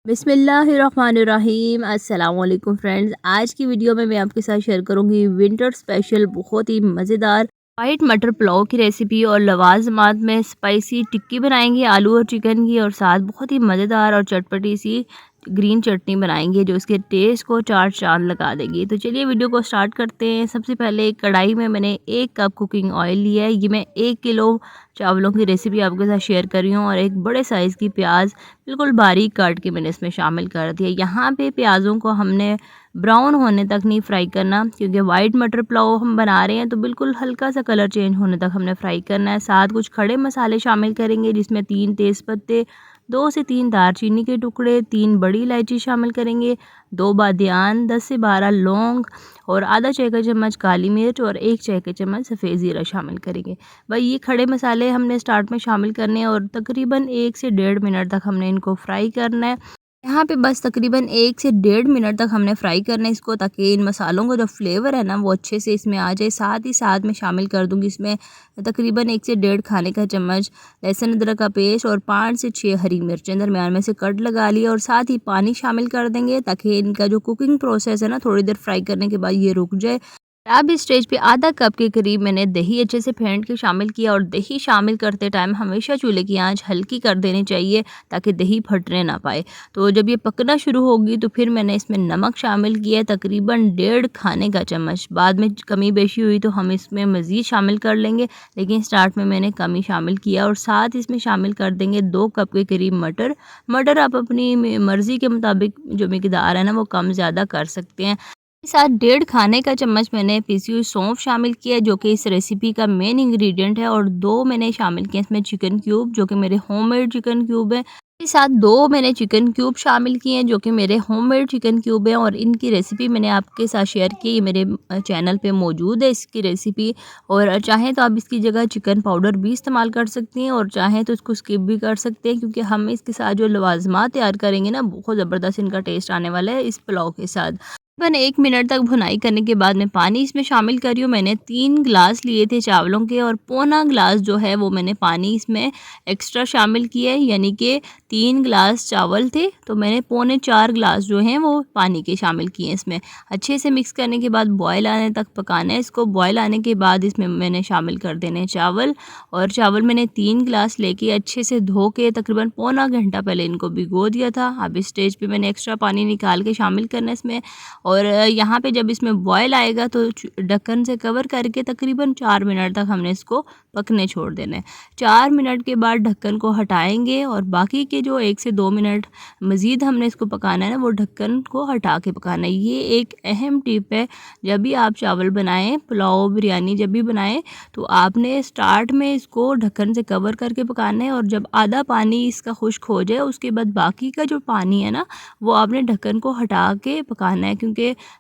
बिस्मिल्लाहिर्रहमानिर्रहीम। अस्सलाम वालेकुम फ्रेंड्स, आज की वीडियो में मैं आपके साथ शेयर करूंगी विंटर स्पेशल बहुत ही मज़ेदार वाइट मटर पुलाव की रेसिपी और लवाजमात में स्पाइसी टिक्की बनाएंगे आलू और चिकन की, और साथ बहुत ही मज़ेदार और चटपटी सी ग्रीन चटनी बनाएंगे जो इसके टेस्ट को चार चांद लगा देगी। तो चलिए वीडियो को स्टार्ट करते हैं। सबसे पहले एक कढ़ाई में मैंने 1 कप कुकिंग ऑयल लिया है। ये मैं 1 किलो चावलों की रेसिपी आपके साथ शेयर कर रही हूँ, और एक बड़े साइज़ की प्याज बिल्कुल बारीक काट के मैंने इसमें शामिल कर दिया। यहाँ पे प्याज़ों को हमने ब्राउन होने तक नहीं फ्राई करना, क्योंकि वाइट मटर पुलाव हम बना रहे हैं तो बिल्कुल हल्का सा कलर चेंज होने तक हमने फ्राई करना है। साथ कुछ खड़े मसाले शामिल करेंगे, जिसमें 3 तेज़पत्ते, 2 से 3 दालचीनी के टुकड़े, 3 बड़ी इलायची शामिल करेंगे, 2 बादियान, 10 से 12 लौंग और आधा चाय का चम्मच काली मिर्च और 1 चाय का चम्मच सफ़ेद ज़ीरा शामिल करेंगे। भाई ये खड़े मसाले हमने स्टार्ट में शामिल करने हैं, और तकरीबन 1 से 1.5 मिनट तक हमने इनको फ्राई करना है। यहाँ पे बस तकरीबन 1 से 1.5 मिनट तक हमने फ्राई करना है इसको, ताकि इन मसालों का जो फ्लेवर है ना वो अच्छे से इसमें आ जाए। साथ ही साथ मैं शामिल कर दूँगी इसमें तकरीबन 1 से 1.5 खाने का चम्मच लहसुन अदरक का पेस्ट और 5 से 6 हरी मिर्चें दरमियान में से कट लगा लिया, और साथ ही पानी शामिल कर देंगे ताकि इनका जो कुकिंग प्रोसेस है ना थोड़ी देर फ्राई करने के बाद ये रुक जाए। अब इस स्टेज पे आधा कप के करीब मैंने दही अच्छे से फेंट के शामिल किया, और दही शामिल करते टाइम हमेशा चूल्हे की आंच हल्की कर देनी चाहिए ताकि दही फटने ना पाए। तो जब ये पकना शुरू होगी तो फिर मैंने इसमें नमक शामिल किया तकरीबन 1.5 खाने का चम्मच। बाद में कमी बेशी हुई तो हम इसमें मज़ीद शामिल कर लेंगे, लेकिन स्टार्ट में मैंने कमी शामिल किया। और साथ इसमें शामिल कर देंगे 2 कप के करीब मटर। मटर आप अपनी मर्ज़ी के मुताबिक जो मिकदार है ना वो कम ज़्यादा कर सकते हैं। साथ 1.5 खाने का चम्मच मैंने पिसी हुई सौंफ शामिल किया, जो कि इस रेसिपी का मेन इंग्रेडिएंट है, और 2 मैंने शामिल किए इसमें चिकन क्यूब, जो कि मेरे होममेड चिकन क्यूब है। इसके साथ 2 मैंने चिकन क्यूब शामिल किए हैं, जो कि मेरे होममेड चिकन क्यूब है, और इनकी रेसिपी मैंने आपके साथ शेयर की। ये मेरे चैनल पे मौजूद है इसकी रेसिपी, और चाहें तो आप इसकी जगह चिकन पाउडर भी इस्तेमाल कर सकती हैं, और चाहें तो इसको स्किप भी कर सकते हैं, क्योंकि हम इसके साथ जो लवाजमात तैयार करेंगे ना बहुत ज़बरदस्त इनका टेस्ट आने वाला है इस पुलाव के साथ। तकरीबन 1 मिनट तक भुनाई करने के बाद मैं पानी इसमें शामिल कर रही हूँ। मैंने 3 गिलास लिए थे चावलों के, और पौना गिलास जो है वो मैंने पानी इसमें एक्स्ट्रा शामिल किया है, यानी कि 3 गिलास चावल थे तो मैंने 3.25 गिलास जो हैं वो पानी के शामिल किए हैं इसमें। अच्छे से मिक्स करने के बाद बॉयल आने तक पकाना है इसको। बॉयल आने के बाद इसमें मैंने शामिल कर देने चावल, और चावल मैंने 3 गिलास लेके अच्छे से धो के तकरीबन पौना घंटा पहले इनको भिगो दिया था। अब इस स्टेज पे मैंने एक्स्ट्रा पानी निकाल के शामिल करना है इसमें, और यहाँ पे जब इसमें बॉयल आएगा तो ढक्कन से कवर करके तकरीबन 4 मिनट तक हमने इसको पकने छोड़ देना है। 4 मिनट के बाद ढक्कन को हटाएंगे, और बाकी के जो 1 से 2 मिनट मज़ीद हमने इसको पकाना है ना वो ढक्कन को हटा के पकाना है। ये एक अहम टिप है, जब भी आप चावल बनाएं, पुलाव बिरयानी जब भी बनाएं तो आपने स्टार्ट में इसको ढक्कन से कवर करके पकाना है, और जब आधा पानी इसका खुश्क हो जाए उसके बाद बाकी का जो पानी है ना वो आपने ढक्कन को हटा के पकाना है। क्योंकि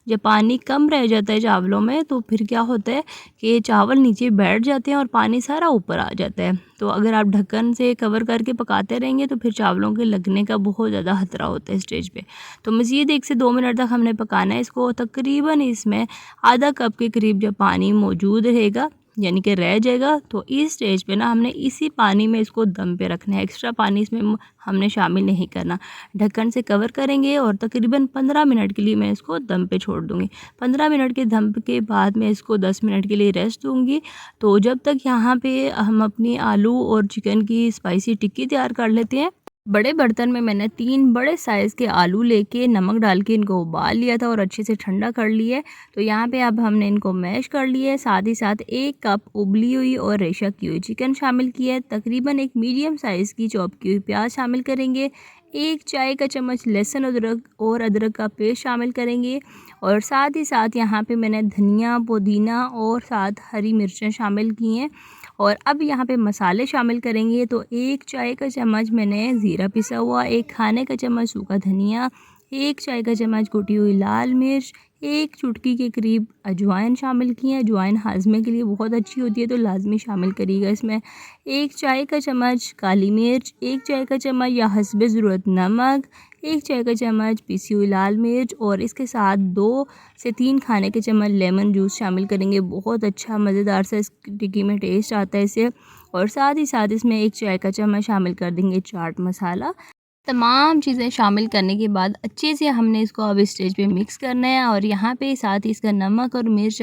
जब पानी कम रह जाता है चावलों में तो फिर क्या होता है कि चावल नीचे बैठ जाते हैं और पानी सारा ऊपर आ जाता है। तो अगर आप ढक्कन से कवर करके पकाते रहेंगे तो फिर चावलों के लगने का बहुत ज़्यादा खतरा होता है स्टेज पे। तो मज़ीद 1 से 2 मिनट तक हमने पकाना है इसको। तकरीबन इसमें आधा कप के करीब जब पानी मौजूद रहेगा यानी कि रह जाएगा, तो इस स्टेज पे ना हमने इसी पानी में इसको दम पे रखना है। एक्स्ट्रा पानी इसमें हमने शामिल नहीं करना। ढक्कन से कवर करेंगे और तकरीबन 15 मिनट के लिए मैं इसको दम पे छोड़ दूँगी। 15 मिनट के दम के बाद मैं इसको 10 मिनट के लिए रेस्ट दूँगी। तो जब तक यहाँ पे हम अपनी आलू और चिकन की स्पाइसी टिक्की तैयार कर लेते हैं। बड़े बर्तन में मैंने 3 बड़े साइज़ के आलू लेके नमक डाल के इनको उबाल लिया था और अच्छे से ठंडा कर लिया है। तो यहाँ पे अब हमने इनको मैश कर लिया है। साथ ही साथ 1 कप उबली हुई और रेशा की हुई चिकन शामिल किया है। तकरीबन एक मीडियम साइज़ की चॉप की हुई प्याज शामिल करेंगे। 1 चाय का चम्मच लहसुन अदरक का पेस्ट शामिल करेंगे, और साथ ही साथ यहाँ पे मैंने धनिया, पुदीना और साथ हरी मिर्चें शामिल की हैं। और अब यहाँ पे मसाले शामिल करेंगे। तो 1 चाय का चम्मच मैंने ज़ीरा पिसा हुआ, 1 खाने का चम्मच सूखा धनिया, 1 चाय का चम्मच कुटी हुई लाल मिर्च, 1 चुटकी के करीब अजवाइन शामिल की है। अजवाइन हाजमे के लिए बहुत अच्छी होती है तो लाजमी शामिल करिएगा इसमें। 1 चाय का चम्मच काली मिर्च, 1 चाय का चम्मच या हस्बे ज़रूरत नमक, 1 चाय का चम्मच पिसी हुई लाल मिर्च, और इसके साथ 2 से 3 खाने के चम्मच लेमन जूस शामिल करेंगे। बहुत अच्छा मज़ेदार सा इस टिक्की में टेस्ट आता है इससे। और साथ ही साथ इसमें 1 चाय का चम्मच शामिल कर देंगे चाट मसाला। तमाम चीज़ें शामिल करने के बाद अच्छे से हमने इसको अब स्टेज पे मिक्स करना है और यहाँ पे साथ ही इसका नमक और मिर्च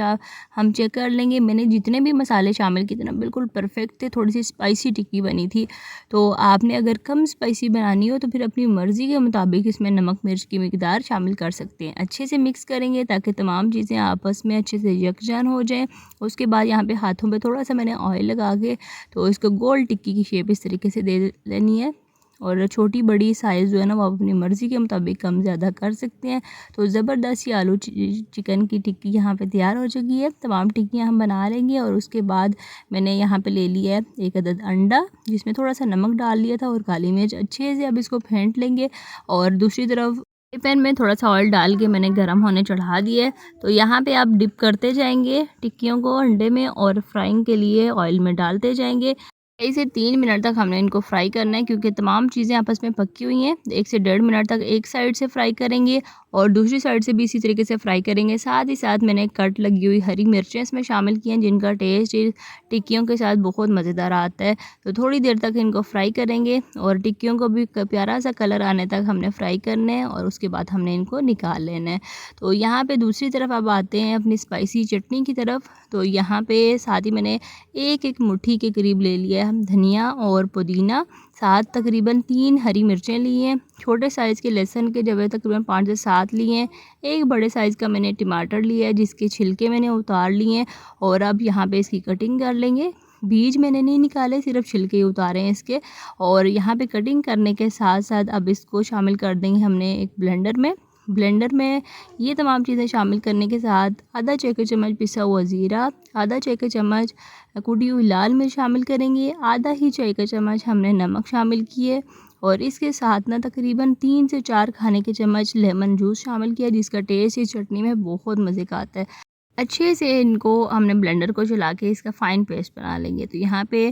हम चेक कर लेंगे। मैंने जितने भी मसाले शामिल किए थे ना बिल्कुल परफेक्ट थे, थोड़ी सी स्पाइसी टिक्की बनी थी। तो आपने अगर कम स्पाइसी बनानी हो तो फिर अपनी मर्ज़ी के मुताबिक इसमें नमक मिर्च की मिकदार शामिल कर सकते हैं। अच्छे से मिक्स करेंगे ताकि तमाम चीज़ें आपस में अच्छे से यकजान हो जाएँ। उसके बाद यहाँ पर हाथों पर थोड़ा सा मैंने ऑयल लगा के तो इसको गोल टिक्की की शेप इस तरीके से दे लेनी है। और छोटी बड़ी साइज़ जो है ना वो आप अपनी मर्ज़ी के मुताबिक कम ज़्यादा कर सकते हैं। तो ज़बरदस्त ये आलू चिकन की टिक्की यहाँ पे तैयार हो चुकी है। तमाम टिक्कियाँ हम बना लेंगे और उसके बाद मैंने यहाँ पे ले लिया है 1 अदद अंडा, जिसमें थोड़ा सा नमक डाल लिया था और काली मिर्च। अच्छे से अब इसको फेंट लेंगे और दूसरी तरफ पैन में थोड़ा सा ऑयल डाल के मैंने गर्म होने चढ़ा दिया है। तो यहाँ पे आप डिप करते जाएंगे टिक्कियों को अंडे में और फ्राइंग के लिए ऑयल में डालते जाएंगे। 2 से 3 मिनट तक हमने इनको फ्राई करना है क्योंकि तमाम चीज़ें आपस में पकी हुई हैं। 1 से 1.5 मिनट तक एक साइड से फ्राई करेंगे और दूसरी साइड से भी इसी तरीके से फ्राई करेंगे। साथ ही साथ मैंने कट लगी हुई हरी मिर्चें इसमें शामिल की हैं, जिनका टेस्ट टिक्कियों के साथ बहुत मज़ेदार आता है। तो थोड़ी देर तक इनको फ्राई करेंगे और टिक्कियों को भी प्यारा सा कलर आने तक हमने फ्राई करना है और उसके बाद हमने इनको निकाल लेना है। तो यहाँ पे दूसरी तरफ अब आते हैं अपनी स्पाइसी चटनी की तरफ। तो यहाँ पे साथ ही मैंने एक मुट्ठी के करीब ले लिया है धनिया और पुदीना, साथ तकरीबन 3 हरी मिर्चें ली हैं। छोटे साइज़ के लहसुन के जवे तकरीबन 5 से 7 लिए हैं। एक बड़े साइज़ का मैंने टमाटर लिया है जिसके छिलके मैंने उतार लिए हैं और अब यहाँ पे इसकी कटिंग कर लेंगे। बीज मैंने नहीं निकाले, सिर्फ छिलके ही उतारे हैं इसके। और यहाँ पे कटिंग करने के साथ साथ अब इसको शामिल कर देंगे हमने एक ब्लेंडर में ये तमाम चीज़ें शामिल करने के साथ आधा चाय चम्मच पिसा हुआ ज़ीरा, आधा चाय चम्मच कुटी हुई लाल मिर्च शामिल करेंगे, आधा ही चाय का चम्मच हमने नमक शामिल किए और इसके साथ ना तकरीबन 3 से 4 खाने के चम्मच लेमन जूस शामिल किया, जिसका टेस्ट इस चटनी में बहुत मज़े का आता है। अच्छे से इनको हमने ब्लेंडर को चला के इसका फ़ाइन पेस्ट बना लेंगे। तो यहाँ पे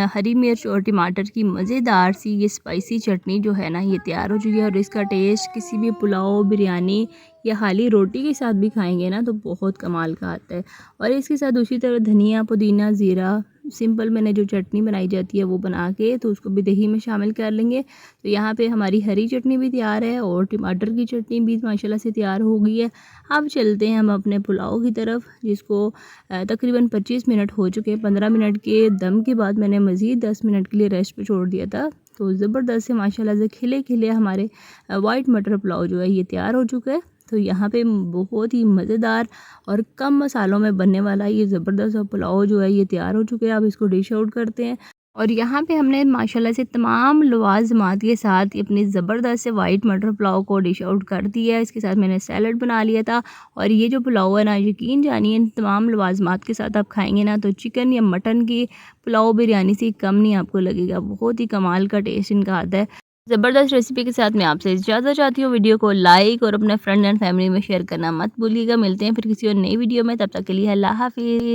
हरी मिर्च और टमाटर की मज़ेदार सी ये स्पाइसी चटनी जो है ना ये तैयार हो चुकी है और इसका टेस्ट किसी भी पुलाव, बिरयानी या खाली रोटी के साथ भी खाएंगे ना तो बहुत कमाल का आता है। और इसके साथ दूसरी तरफ धनिया, पुदीना, ज़ीरा सिंपल मैंने जो चटनी बनाई जाती है वो बना के तो उसको भी दही में शामिल कर लेंगे। तो यहाँ पे हमारी हरी चटनी भी तैयार है और टमाटर की चटनी भी माशाल्लाह से तैयार हो गई है। अब चलते हैं हम अपने पुलाव की तरफ, जिसको तकरीबन 25 मिनट हो चुके हैं। 15 मिनट के दम के बाद मैंने मज़ीद 10 मिनट के लिए रेस्ट पे छोड़ दिया था। तो ज़बरदस्त से माशाल्लाह से खिले खिले हमारे वाइट मटर पुलाव जो है ये तैयार हो चुका है। तो यहाँ पे बहुत ही मज़ेदार और कम मसालों में बनने वाला ये ज़बरदस्त पुलाव जो है ये तैयार हो चुके हैं। अब इसको डिश आउट करते हैं और यहाँ पे हमने माशाल्लाह से तमाम लवाज़मात के साथ अपनी ज़बरदस्त से वाइट मटर पुलाव को डिश आउट कर दिया है। इसके साथ मैंने सैलड बना लिया था और ये जो पुलाव है ना यकीन जानिए तमाम लवाज़मात के साथ आप खाएंगे ना तो चिकन या मटन की पुलाव बिरयानी से कम नहीं आपको लगेगा। बहुत ही कमाल का टेस्ट इनका आता है। ज़बरदस्त रेसिपी के साथ मैं आपसे इजाज़त चाहती हूँ। वीडियो को लाइक और अपने फ्रेंड एंड फैमिली में शेयर करना मत भूलिएगा। मिलते हैं फिर किसी और नई वीडियो में, तब तक के लिए अल्लाह हाफ़िज़।